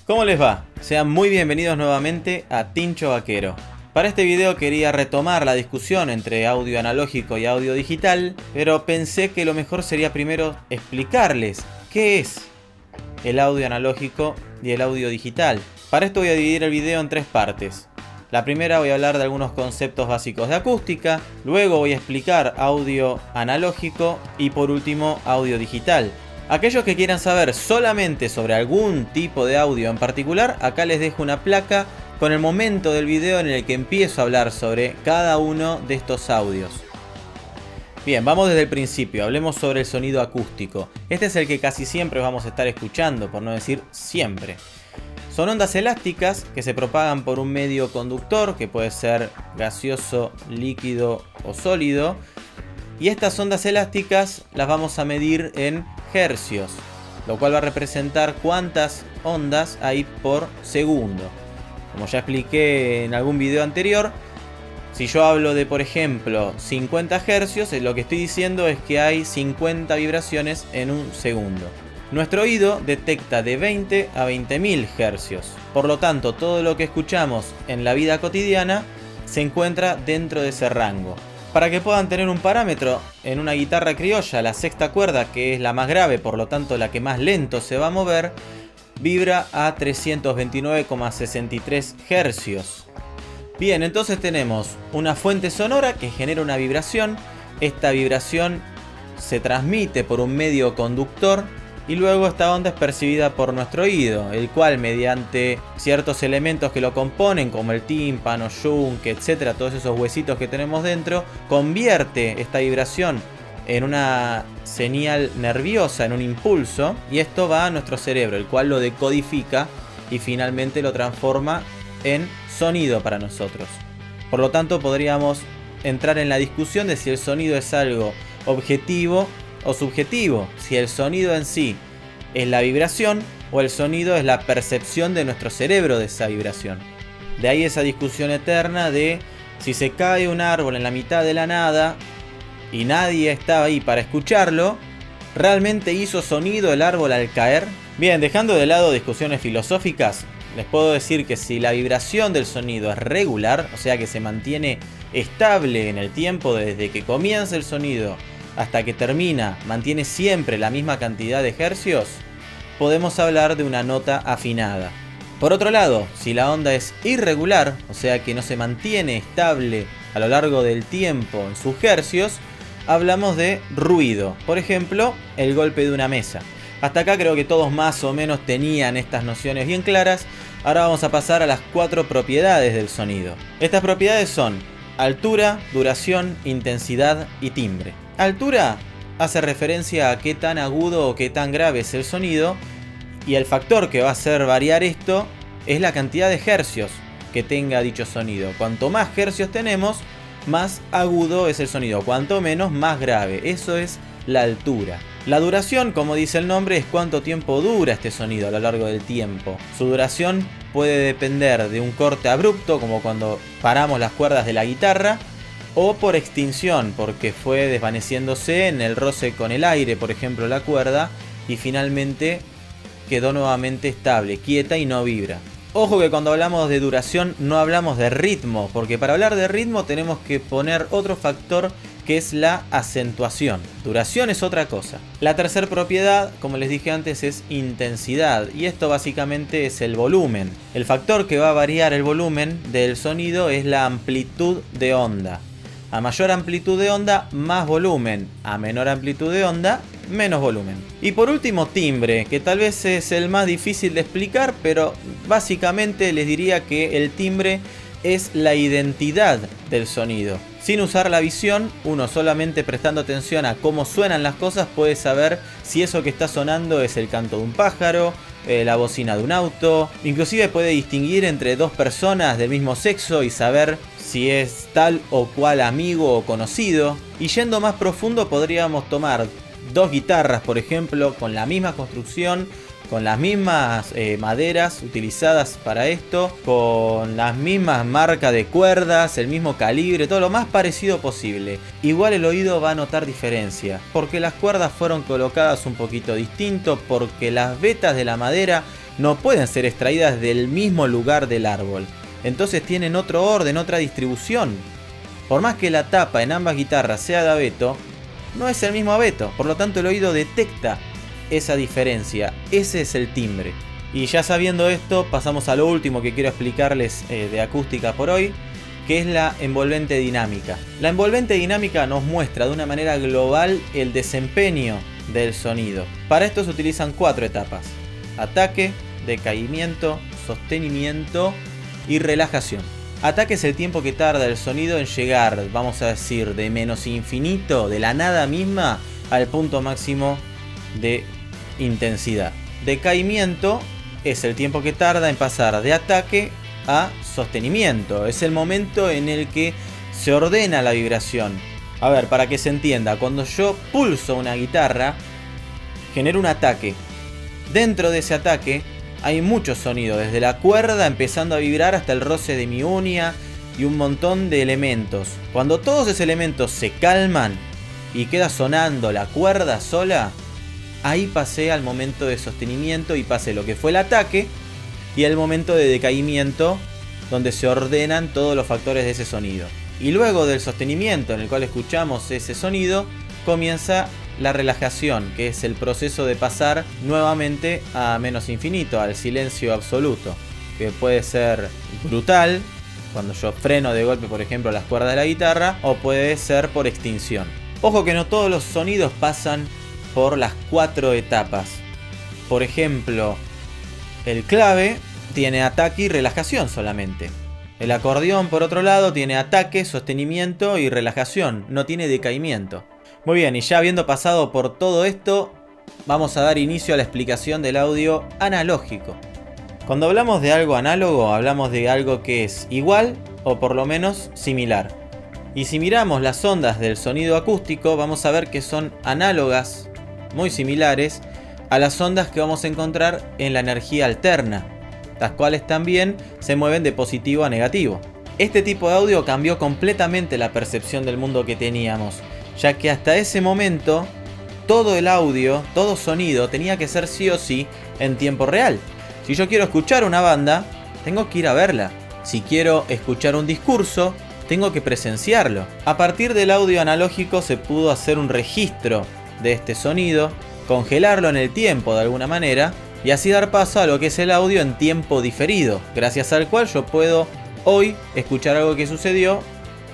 ¿Cómo les va? Sean muy bienvenidos nuevamente a Tincho Vaquero. Para este video quería retomar la discusión entre audio analógico y audio digital, pero pensé que lo mejor sería primero explicarles qué es el audio analógico y el audio digital. Para esto voy a dividir el video en tres partes. La primera voy a hablar de algunos conceptos básicos de acústica, luego voy a explicar audio analógico y por último audio digital. Aquellos que quieran saber solamente sobre algún tipo de audio en particular, acá les dejo una placa con el momento del video en el que empiezo a hablar sobre cada uno de estos audios. Bien, vamos desde el principio, hablemos sobre el sonido acústico. Este es el que casi siempre vamos a estar escuchando, por no decir siempre. Son ondas elásticas que se propagan por un medio conductor, que puede ser gaseoso, líquido o sólido. Y estas ondas elásticas las vamos a medir en hercios, lo cual va a representar cuántas ondas hay por segundo. Como ya expliqué en algún video anterior, si yo hablo de, por ejemplo, 50 hercios, lo que estoy diciendo es que hay 50 vibraciones en un segundo. Nuestro oído detecta de 20 a 20.000 hercios. Por lo tanto, todo lo que escuchamos en la vida cotidiana se encuentra dentro de ese rango. Para que puedan tener un parámetro, en una guitarra criolla, la sexta cuerda, que es la más grave, por lo tanto la que más lento se va a mover, vibra a 329,63 hercios. Bien, entonces tenemos una fuente sonora que genera una vibración. Esta vibración se transmite por un medio conductor y luego esta onda es percibida por nuestro oído, el cual mediante ciertos elementos que lo componen, como el tímpano, yunque, etcétera, todos esos huesitos que tenemos dentro, convierte esta vibración en una señal nerviosa, en un impulso, y esto va a nuestro cerebro, el cual lo decodifica y finalmente lo transforma en sonido para nosotros. Por lo tanto, podríamos entrar en la discusión de si el sonido es algo objetivo o subjetivo, si el sonido en sí es la vibración o el sonido es la percepción de nuestro cerebro de esa vibración. De ahí esa discusión eterna de si se cae un árbol en la mitad de la nada y nadie estaba ahí para escucharlo, ¿realmente hizo sonido el árbol al caer? Bien, dejando de lado discusiones filosóficas, les puedo decir que si la vibración del sonido es regular, o sea que se mantiene estable en el tiempo desde que comienza el sonido hasta que termina, mantiene siempre la misma cantidad de hercios, podemos hablar de una nota afinada. Por otro lado, si la onda es irregular, o sea que no se mantiene estable a lo largo del tiempo en sus hercios, hablamos de ruido. Por ejemplo, el golpe de una mesa. Hasta acá creo que todos más o menos tenían estas nociones bien claras. Ahora vamos a pasar a las 4 propiedades del sonido. Estas propiedades son altura, duración, intensidad y timbre. Altura hace referencia a qué tan agudo o qué tan grave es el sonido, y el factor que va a hacer variar esto es la cantidad de hercios que tenga dicho sonido. Cuanto más hercios tenemos, más agudo es el sonido, cuanto menos, más grave. Eso es la altura. La duración, como dice el nombre, es cuánto tiempo dura este sonido a lo largo del tiempo. Su duración puede depender de un corte abrupto, como cuando paramos las cuerdas de la guitarra, o por extinción, porque fue desvaneciéndose en el roce con el aire, por ejemplo, la cuerda, y finalmente quedó nuevamente estable, quieta y no vibra. Ojo que cuando hablamos de duración no hablamos de ritmo, porque para hablar de ritmo tenemos que poner otro factor que es la acentuación. Duración es otra cosa. La tercera propiedad, como les dije antes, es intensidad, y esto básicamente es el volumen. El factor que va a variar el volumen del sonido es la amplitud de onda. A mayor amplitud de onda, más volumen. A menor amplitud de onda, menos volumen. Y por último, timbre, que tal vez es el más difícil de explicar, pero básicamente les diría que el timbre es la identidad del sonido. Sin usar la visión, uno solamente prestando atención a cómo suenan las cosas puede saber si eso que está sonando es el canto de un pájaro, la bocina de un auto. Inclusive puede distinguir entre dos personas del mismo sexo y saber si es tal o cual amigo o conocido. Y yendo más profundo, podríamos tomar dos guitarras, por ejemplo, con la misma construcción, con las mismas maderas utilizadas para esto, con las mismas marcas de cuerdas, el mismo calibre, todo lo más parecido posible. Igual el oído va a notar diferencia, porque las cuerdas fueron colocadas un poquito distinto, porque las vetas de la madera no pueden ser extraídas del mismo lugar del árbol. Entonces tienen otro orden, otra distribución. Por más que la tapa en ambas guitarras sea de abeto, no es el mismo abeto. Por lo tanto el oído detecta esa diferencia. Ese es el timbre. Y ya sabiendo esto, pasamos a lo último que quiero explicarles de acústica por hoy, que es la envolvente dinámica. La envolvente dinámica nos muestra de una manera global el desempeño del sonido. Para esto se utilizan 4 etapas: ataque, decaimiento, sostenimiento y relajación. Ataque es el tiempo que tarda el sonido en llegar, vamos a decir, de menos infinito, de la nada misma, al punto máximo de intensidad. Decaimiento es el tiempo que tarda en pasar de ataque a sostenimiento. Es el momento en el que se ordena la vibración. A ver, para que se entienda, cuando yo pulso una guitarra, genero un ataque. Dentro de ese ataque hay mucho sonido, desde la cuerda empezando a vibrar hasta el roce de mi uña y un montón de elementos. Cuando todos esos elementos se calman y queda sonando la cuerda sola, ahí pasé al momento de sostenimiento y pasé lo que fue el ataque y el momento de decaimiento, donde se ordenan todos los factores de ese sonido. Y luego del sostenimiento, en el cual escuchamos ese sonido, comienza la relajación, que es el proceso de pasar nuevamente a menos infinito, al silencio absoluto, que puede ser brutal, cuando yo freno de golpe, por ejemplo, las cuerdas de la guitarra, o puede ser por extinción. Ojo que no todos los sonidos pasan por las 4 etapas. Por ejemplo, el clave tiene ataque y relajación solamente. El acordeón, por otro lado, tiene ataque, sostenimiento y relajación, no tiene decaimiento. Muy bien, y ya habiendo pasado por todo esto, vamos a dar inicio a la explicación del audio analógico. Cuando hablamos de algo análogo, hablamos de algo que es igual o por lo menos similar. Y si miramos las ondas del sonido acústico, vamos a ver que son análogas, muy similares, a las ondas que vamos a encontrar en la energía alterna, las cuales también se mueven de positivo a negativo. Este tipo de audio cambió completamente la percepción del mundo que teníamos, ya que hasta ese momento todo el audio, todo sonido tenía que ser sí o sí en tiempo real. Si yo quiero escuchar una banda, tengo que ir a verla. Si quiero escuchar un discurso, tengo que presenciarlo. A partir del audio analógico se pudo hacer un registro de este sonido, congelarlo en el tiempo de alguna manera y así dar paso a lo que es el audio en tiempo diferido, gracias al cual yo puedo hoy escuchar algo que sucedió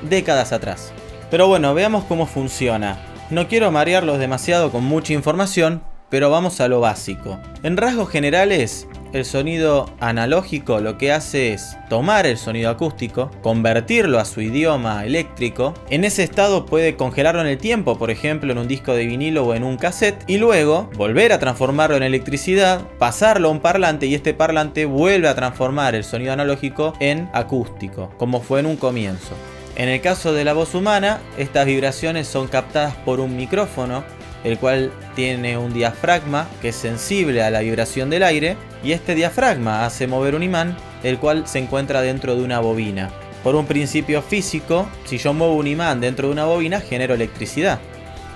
décadas atrás. Pero bueno, veamos cómo funciona. No quiero marearlos demasiado con mucha información, pero vamos a lo básico. En rasgos generales, el sonido analógico lo que hace es tomar el sonido acústico, convertirlo a su idioma eléctrico. En ese estado puede congelarlo en el tiempo, por ejemplo en un disco de vinilo o en un cassette, y luego volver a transformarlo en electricidad, pasarlo a un parlante y este parlante vuelve a transformar el sonido analógico en acústico, como fue en un comienzo. En el caso de la voz humana, estas vibraciones son captadas por un micrófono, el cual tiene un diafragma que es sensible a la vibración del aire, y este diafragma hace mover un imán, el cual se encuentra dentro de una bobina. Por un principio físico, si yo muevo un imán dentro de una bobina, genero electricidad.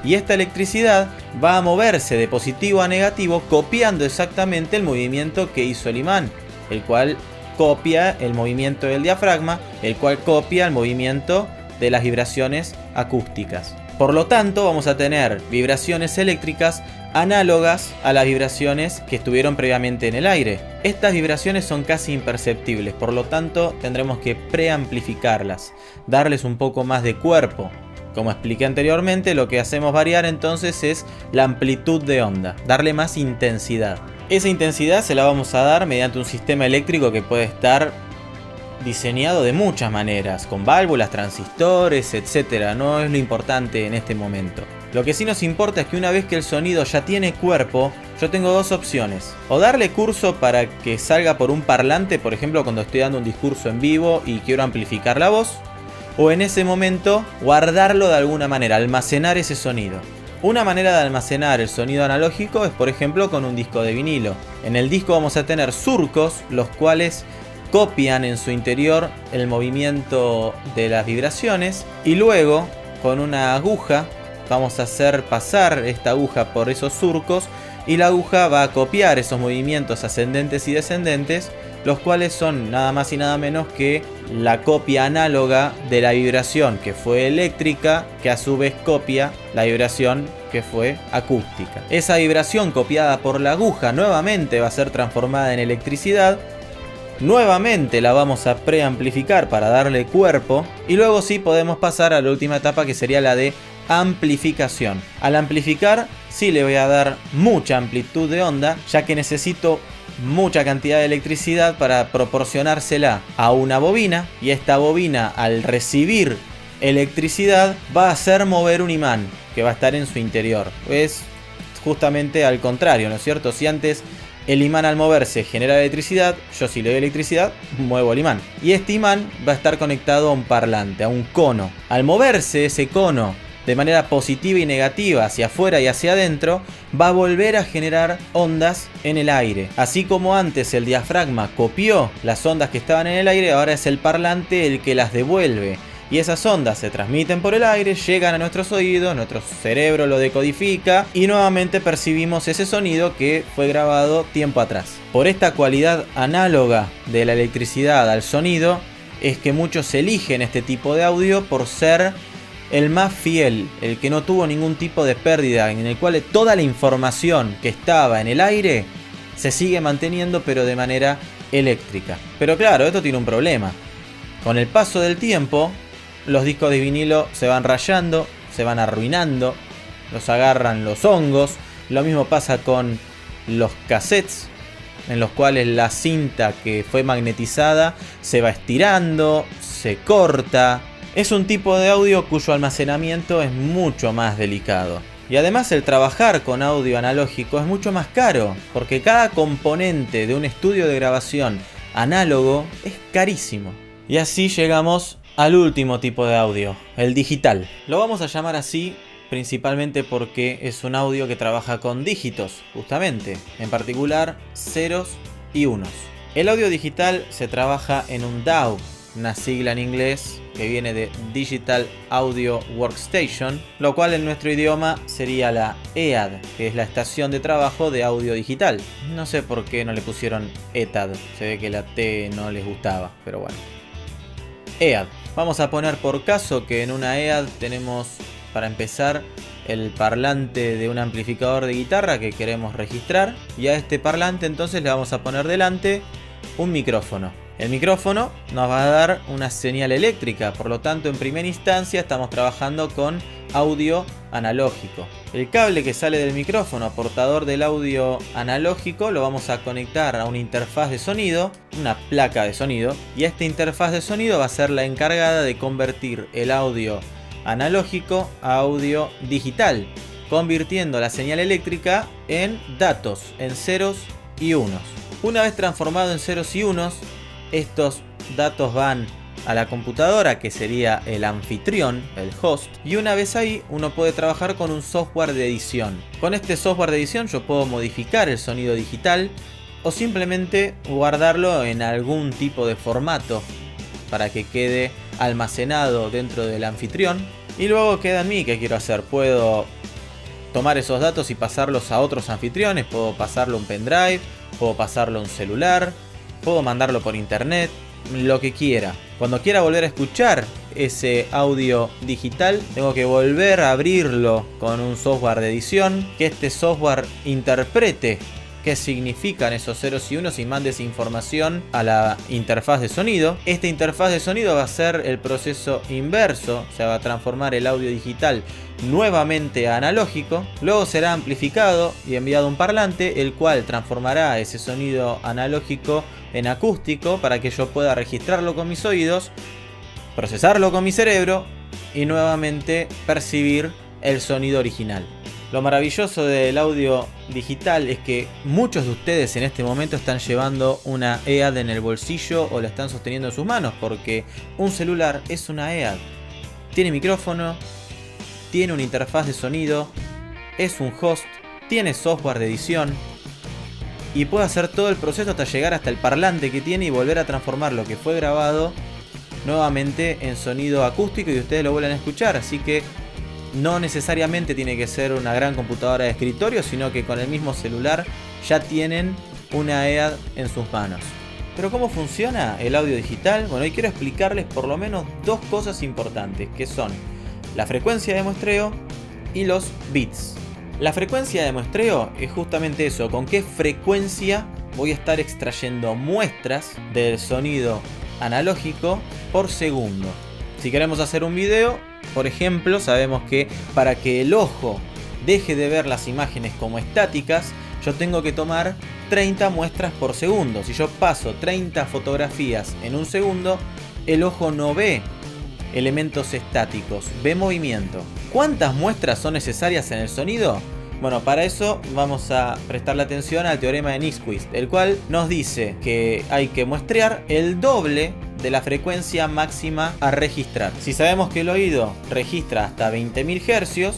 Y esta electricidad va a moverse de positivo a negativo, copiando exactamente el movimiento que hizo el imán, el cual copia el movimiento del diafragma, el cual copia el movimiento de las vibraciones acústicas. Por lo tanto, vamos a tener vibraciones eléctricas análogas a las vibraciones que estuvieron previamente en el aire. Estas vibraciones son casi imperceptibles, por lo tanto tendremos que preamplificarlas, darles un poco más de cuerpo. Como expliqué anteriormente, lo que hacemos variar entonces es la amplitud de onda, darle más intensidad. Esa intensidad se la vamos a dar mediante un sistema eléctrico que puede estar diseñado de muchas maneras, con válvulas, transistores, etc. No es lo importante en este momento. Lo que sí nos importa es que una vez que el sonido ya tiene cuerpo, yo tengo dos opciones. O darle curso para que salga por un parlante, por ejemplo cuando estoy dando un discurso en vivo y quiero amplificar la voz, o en ese momento guardarlo de alguna manera, almacenar ese sonido. Una manera de almacenar el sonido analógico es por ejemplo con un disco de vinilo. En el disco vamos a tener surcos, los cuales copian en su interior el movimiento de las vibraciones, y luego con una aguja vamos a hacer pasar esta aguja por esos surcos y la aguja va a copiar esos movimientos ascendentes y descendentes, los cuales son nada más y nada menos que la copia análoga de la vibración que fue eléctrica, que a su vez copia la vibración que fue acústica. Esa vibración copiada por la aguja nuevamente va a ser transformada en electricidad. Nuevamente la vamos a preamplificar para darle cuerpo y luego sí podemos pasar a la última etapa, que sería la de amplificación. Al amplificar sí le voy a dar mucha amplitud de onda, ya que necesito mucha cantidad de electricidad para proporcionársela a una bobina, y esta bobina, al recibir electricidad, va a hacer mover un imán que va a estar en su interior. Es justamente al contrario, ¿no es cierto? Si antes el imán al moverse genera electricidad, yo si le doy electricidad, muevo el imán. Y este imán va a estar conectado a un parlante, a un cono. Al moverse ese cono de manera positiva y negativa hacia afuera y hacia adentro, va a volver a generar ondas en el aire. Así como antes el diafragma copió las ondas que estaban en el aire, ahora es el parlante el que las devuelve. Y esas ondas se transmiten por el aire, llegan a nuestros oídos, nuestro cerebro lo decodifica y nuevamente percibimos ese sonido que fue grabado tiempo atrás. Por esta cualidad análoga de la electricidad al sonido, es que muchos eligen este tipo de audio por ser el más fiel, el que no tuvo ningún tipo de pérdida, en el cual toda la información que estaba en el aire se sigue manteniendo, pero de manera eléctrica. Pero claro, esto tiene un problema. Con el paso del tiempo, los discos de vinilo se van rayando, se van arruinando, los agarran los hongos. Lo mismo pasa con los cassettes, en los cuales la cinta que fue magnetizada se va estirando, se corta. Es un tipo de audio cuyo almacenamiento es mucho más delicado. Y además el trabajar con audio analógico es mucho más caro, porque cada componente de un estudio de grabación análogo es carísimo. Y así llegamos al último tipo de audio, el digital. Lo vamos a llamar así principalmente porque es un audio que trabaja con dígitos, justamente, en particular ceros y unos. El audio digital se trabaja en un DAW, una sigla en inglés que viene de Digital Audio Workstation, lo cual en nuestro idioma sería la EAD, que es la estación de trabajo de audio digital. No sé por qué no le pusieron ETAD, se ve que la T no les gustaba, pero bueno. EAD. Vamos a poner por caso que en una EAD tenemos, para empezar, el parlante de un amplificador de guitarra que queremos registrar, y a este parlante entonces le vamos a poner delante un micrófono. El micrófono nos va a dar una señal eléctrica, por lo tanto en primera instancia estamos trabajando con audio analógico. El cable que sale del micrófono, portador del audio analógico, lo vamos a conectar a una interfaz de sonido, una placa de sonido, y esta interfaz de sonido va a ser la encargada de convertir el audio analógico a audio digital, convirtiendo la señal eléctrica en datos, en ceros y unos. Una vez transformado en ceros y unos, estos datos van a la computadora, que sería el anfitrión, el host, y una vez ahí uno puede trabajar con un software de edición. Con este software de edición yo puedo modificar el sonido digital o simplemente guardarlo en algún tipo de formato para que quede almacenado dentro del anfitrión, y luego queda en mí qué quiero hacer. Puedo tomar esos datos y pasarlos a otros anfitriones, puedo pasarlo a un pendrive, puedo pasarlo a un celular, puedo mandarlo por internet, lo que quiera. Cuando quiera volver a escuchar ese audio digital, tengo que volver a abrirlo con un software de edición, que este software interprete qué significan esos ceros y unos y mande esa información a la interfaz de sonido. Esta interfaz de sonido va a ser el proceso inverso, o sea, va a transformar el audio digital nuevamente a analógico. Luego será amplificado y enviado a un parlante, el cual transformará ese sonido analógico en acústico para que yo pueda registrarlo con mis oídos, procesarlo con mi cerebro y nuevamente percibir el sonido original. Lo maravilloso del audio digital es que muchos de ustedes en este momento están llevando una EAD en el bolsillo o la están sosteniendo en sus manos, porque un celular es una EAD. Tiene micrófono, tiene una interfaz de sonido, es un host, tiene software de edición y puede hacer todo el proceso hasta llegar hasta el parlante que tiene y volver a transformar lo que fue grabado nuevamente en sonido acústico y ustedes lo vuelven a escuchar. Así que no necesariamente tiene que ser una gran computadora de escritorio, sino que con el mismo celular ya tienen una EAD en sus manos. Pero ¿cómo funciona el audio digital? Bueno, hoy quiero explicarles por lo menos dos cosas importantes, que son la frecuencia de muestreo y los bits. La frecuencia de muestreo es justamente eso, con qué frecuencia voy a estar extrayendo muestras del sonido analógico por segundo. Si queremos hacer un video, por ejemplo, sabemos que para que el ojo deje de ver las imágenes como estáticas, yo tengo que tomar 30 muestras por segundo. Si yo paso 30 fotografías en un segundo, el ojo no ve elementos estáticos, ve movimiento. ¿Cuántas muestras son necesarias en el sonido? Bueno, para eso vamos a prestarle atención al teorema de Nyquist, el cual nos dice que hay que muestrear el doble de la frecuencia máxima a registrar. Si sabemos que el oído registra hasta 20.000 Hz,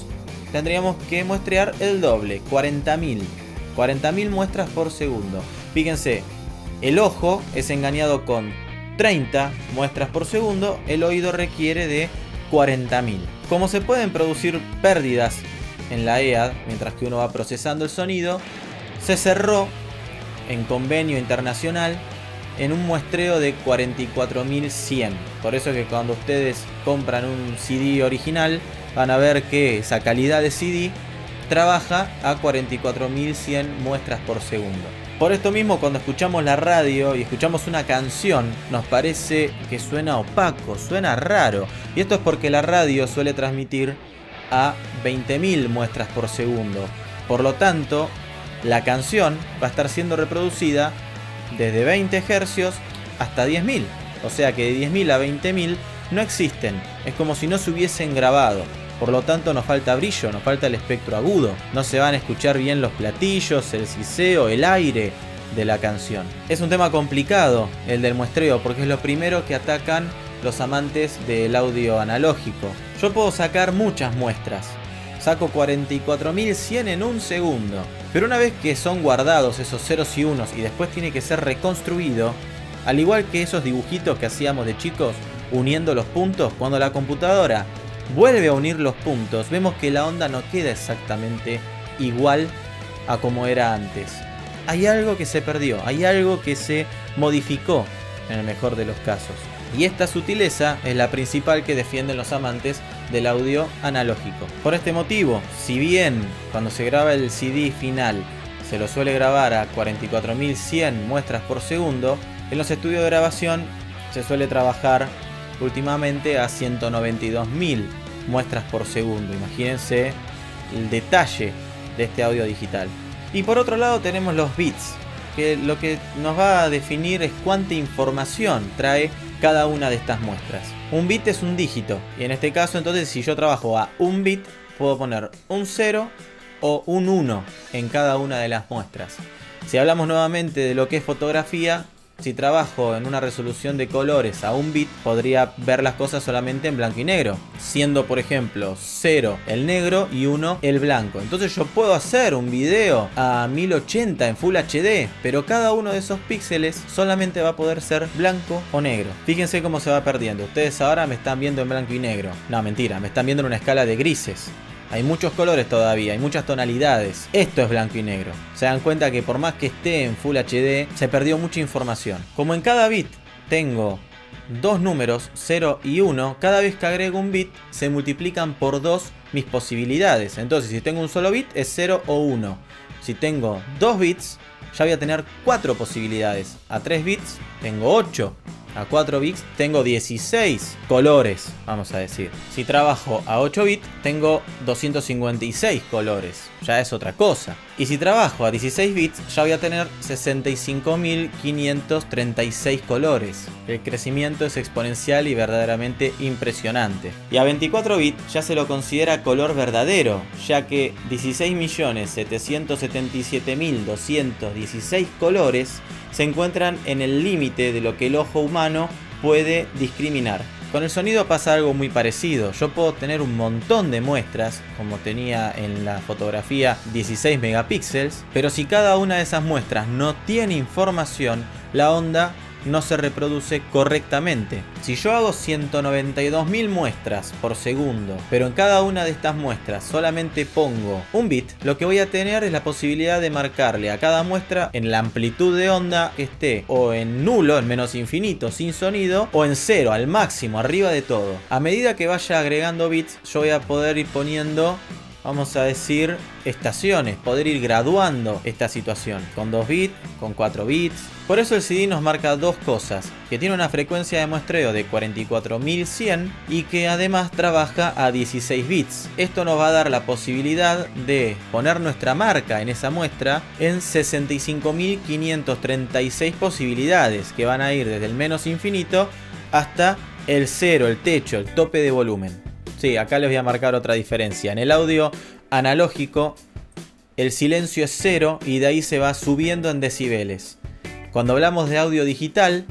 tendríamos que muestrear el doble, 40.000 muestras por segundo. Fíjense, el ojo es engañado con 30 muestras por segundo, el oído requiere de 40.000. Como se pueden producir pérdidas en la EAD mientras que uno va procesando el sonido, se cerró en convenio internacional en un muestreo de 44.100. Por eso es que cuando ustedes compran un CD original van a ver que esa calidad de CD trabaja a 44.100 muestras por segundo. Por esto mismo, cuando escuchamos la radio y escuchamos una canción, nos parece que suena opaco, suena raro. Y esto es porque la radio suele transmitir a 20.000 muestras por segundo. Por lo tanto, la canción va a estar siendo reproducida desde 20 Hz hasta 10.000. O sea que de 10.000 a 20.000 no existen. Es como si no se hubiesen grabado. Por lo tanto nos falta brillo, nos falta el espectro agudo. No se van a escuchar bien los platillos, el siseo, el aire de la canción. Es un tema complicado el del muestreo porque es lo primero que atacan los amantes del audio analógico. Yo puedo sacar muchas muestras. Saco 44.100 en un segundo. Pero una vez que son guardados esos ceros y unos y después tiene que ser reconstruido, al igual que esos dibujitos que hacíamos de chicos uniendo los puntos, cuando la computadora vuelve a unir los puntos, vemos que la onda no queda exactamente igual a como era antes. Hay algo que se perdió, hay algo que se modificó en el mejor de los casos. Y esta sutileza es la principal que defienden los amantes del audio analógico. Por este motivo, si bien cuando se graba el CD final se lo suele grabar a 44.100 muestras por segundo, en los estudios de grabación se suele trabajar últimamente a 192.000 muestras por segundo. Imagínense el detalle de este audio digital. Y por otro lado tenemos los bits, que lo que nos va a definir es cuánta información trae cada una de estas muestras. Un bit es un dígito, y en este caso entonces si yo trabajo a un bit puedo poner un 0 o un 1 en cada una de las muestras. Si hablamos nuevamente de lo que es fotografía, si trabajo en una resolución de colores a un bit, podría ver las cosas solamente en blanco y negro, siendo por ejemplo 0 el negro y 1 el blanco. Entonces yo puedo hacer un video a 1080 en Full HD, pero cada uno de esos píxeles solamente va a poder ser blanco o negro. Fíjense cómo se va perdiendo. Ustedes ahora me están viendo en blanco y negro. No, mentira, me están viendo en una escala de grises. Hay muchos colores todavía, hay muchas tonalidades. Esto es blanco y negro. Se dan cuenta que por más que esté en Full HD, se perdió mucha información. Como en cada bit tengo dos números, 0 y 1, cada vez que agrego un bit, se multiplican por 2 mis posibilidades. Entonces, si tengo un solo bit, es 0 o 1. Si tengo 2 bits, ya voy a tener 4 posibilidades. A 3 bits, tengo 8. A 4 bits tengo 16 colores, vamos a decir. Si trabajo a 8 bits tengo 256 colores, ya es otra cosa. Y si trabajo a 16 bits ya voy a tener 65.536 colores. El crecimiento es exponencial y verdaderamente impresionante. Y a 24 bits ya se lo considera color verdadero, ya que 16.777.216 colores se encuentran en el límite de lo que el ojo humano puede discriminar. Con el sonido pasa algo muy parecido. Yo puedo tener un montón de muestras, como tenía en la fotografía 16 megapíxeles, pero si cada una de esas muestras no tiene información, la onda no se reproduce correctamente. Si yo hago 192.000 muestras por segundo, pero en cada una de estas muestras solamente pongo un bit, lo que voy a tener es la posibilidad de marcarle a cada muestra en la amplitud de onda que esté o en nulo, en menos infinito, sin sonido, o en cero, al máximo, arriba de todo. A medida que vaya agregando bits, yo voy a poder ir poniendo, vamos a decir, estaciones, poder ir graduando esta situación, con 2 bits, con 4 bits. Por eso el CD nos marca dos cosas, que tiene una frecuencia de muestreo de 44.100 y que además trabaja a 16 bits. Esto nos va a dar la posibilidad de poner nuestra marca en esa muestra en 65.536 posibilidades, que van a ir desde el menos infinito hasta el cero, el techo, el tope de volumen. Sí, acá les voy a marcar otra diferencia. En el audio analógico, el silencio es 0 y de ahí se va subiendo en decibeles. Cuando hablamos de audio digital,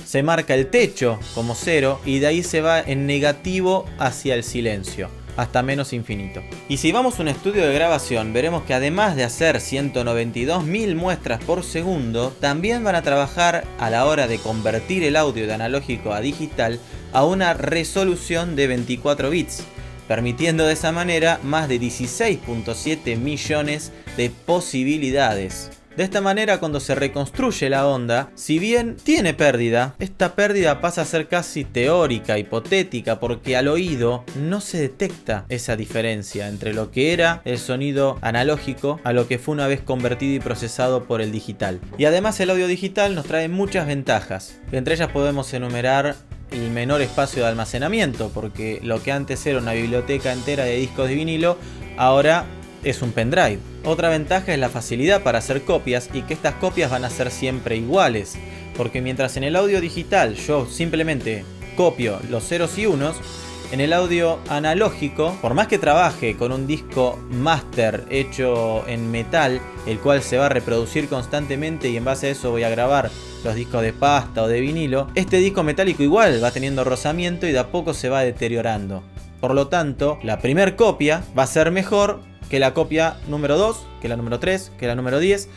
se marca el techo como 0 y de ahí se va en negativo hacia el silencio, hasta menos infinito. Y si vamos a un estudio de grabación, veremos que además de hacer 192.000 muestras por segundo, también van a trabajar a la hora de convertir el audio de analógico a digital a una resolución de 24 bits, permitiendo de esa manera más de 16.7 millones de posibilidades. De esta manera, cuando se reconstruye la onda, si bien tiene pérdida, esta pérdida pasa a ser casi teórica, hipotética, porque al oído no se detecta esa diferencia entre lo que era el sonido analógico a lo que fue una vez convertido y procesado por el digital. Y además el audio digital nos trae muchas ventajas. Entre ellas podemos enumerar el menor espacio de almacenamiento, porque lo que antes era una biblioteca entera de discos de vinilo, ahora es un pendrive. Otra ventaja es la facilidad para hacer copias y que estas copias van a ser siempre iguales, porque mientras en el audio digital yo simplemente copio los ceros y unos, en el audio analógico, por más que trabaje con un disco master hecho en metal, el cual se va a reproducir constantemente y en base a eso voy a grabar los discos de pasta o de vinilo, este disco metálico igual va teniendo rozamiento y de a poco se va deteriorando. Por lo tanto, la primer copia va a ser mejor que la copia número 2, que la número 3, que la número 10,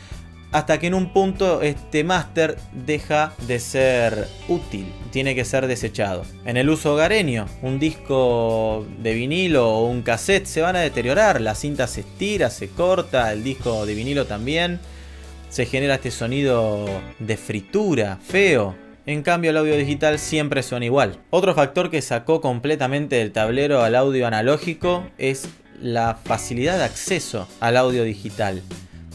hasta que en un punto este máster deja de ser útil, tiene que ser desechado. En el uso hogareño, un disco de vinilo o un cassette se van a deteriorar, la cinta se estira, se corta, el disco de vinilo también, se genera este sonido de fritura, feo. En cambio el audio digital siempre suena igual. Otro factor que sacó completamente del tablero al audio analógico es la facilidad de acceso al audio digital.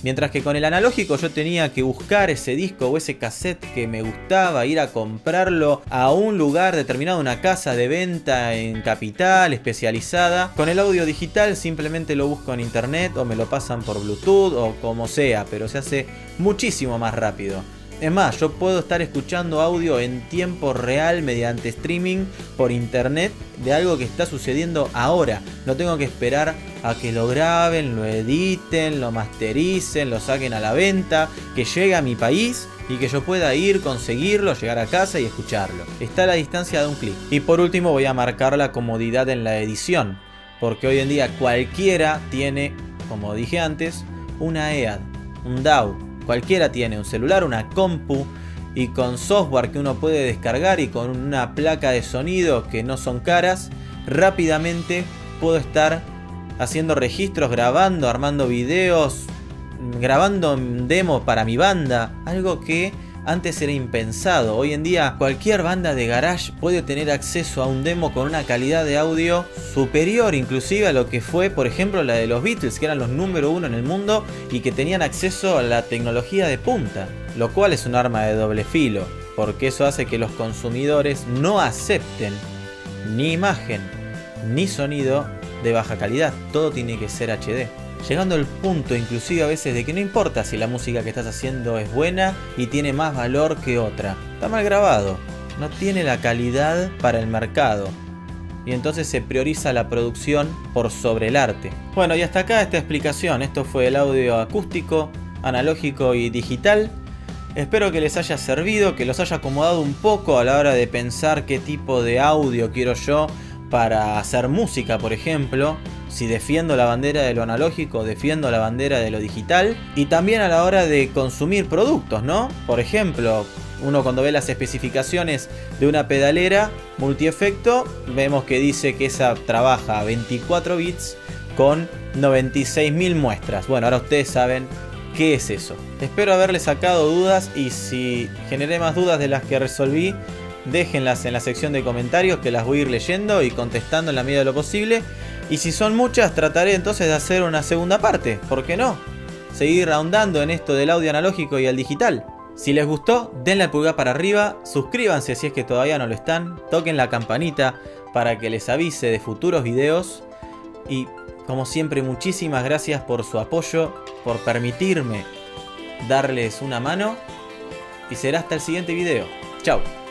Mientras que con el analógico yo tenía que buscar ese disco o ese cassette que me gustaba, ir a comprarlo a un lugar determinado, una casa de venta en capital especializada. Con el audio digital simplemente lo busco en internet o me lo pasan por Bluetooth o como sea, pero se hace muchísimo más rápido. Es más, yo puedo estar escuchando audio en tiempo real mediante streaming por internet de algo que está sucediendo ahora. No tengo que esperar a que lo graben, lo editen, lo mastericen, lo saquen a la venta, que llegue a mi país y que yo pueda ir, conseguirlo, llegar a casa y escucharlo. Está a la distancia de un clic. Y por último voy a marcar la comodidad en la edición, porque hoy en día cualquiera tiene, como dije antes, una EAD, un DAW. Cualquiera tiene un celular, una compu y con software que uno puede descargar y con una placa de sonido que no son caras, rápidamente puedo estar haciendo registros, grabando, armando videos, grabando demo para mi banda, algo que antes era impensado. Hoy en día cualquier banda de garage puede tener acceso a un demo con una calidad de audio superior inclusive a lo que fue, por ejemplo, la de los Beatles, que eran los número 1 en el mundo y que tenían acceso a la tecnología de punta, lo cual es un arma de doble filo, porque eso hace que los consumidores no acepten ni imagen ni sonido de baja calidad. Todo tiene que ser HD. Llegando al punto inclusive a veces de que no importa si la música que estás haciendo es buena y tiene más valor que otra. Está mal grabado, no tiene la calidad para el mercado. Y entonces se prioriza la producción por sobre el arte. Bueno, y hasta acá esta explicación. Esto fue el audio acústico, analógico y digital. Espero que les haya servido, que los haya acomodado un poco a la hora de pensar qué tipo de audio quiero yo para hacer música, por ejemplo. Si defiendo la bandera de lo analógico, defiendo la bandera de lo digital. Y también a la hora de consumir productos, ¿no? Por ejemplo, Uno cuando ve las especificaciones de una pedalera multiefecto, vemos que dice que esa trabaja a 24 bits con 96.000 muestras. Bueno, ahora ustedes saben qué es eso. Espero haberles sacado dudas, y si generé más dudas de las que resolví, déjenlas en la sección de comentarios, que las voy a ir leyendo y contestando en la medida de lo posible. Y si son muchas, trataré entonces de hacer una segunda parte. ¿Por qué no? Seguir ahondando en esto del audio analógico y el digital. Si les gustó, denle al pulgar para arriba, suscríbanse si es que todavía no lo están, toquen la campanita para que les avise de futuros videos. Y como siempre, muchísimas gracias por su apoyo, por permitirme darles una mano. Y será hasta el siguiente video. Chao.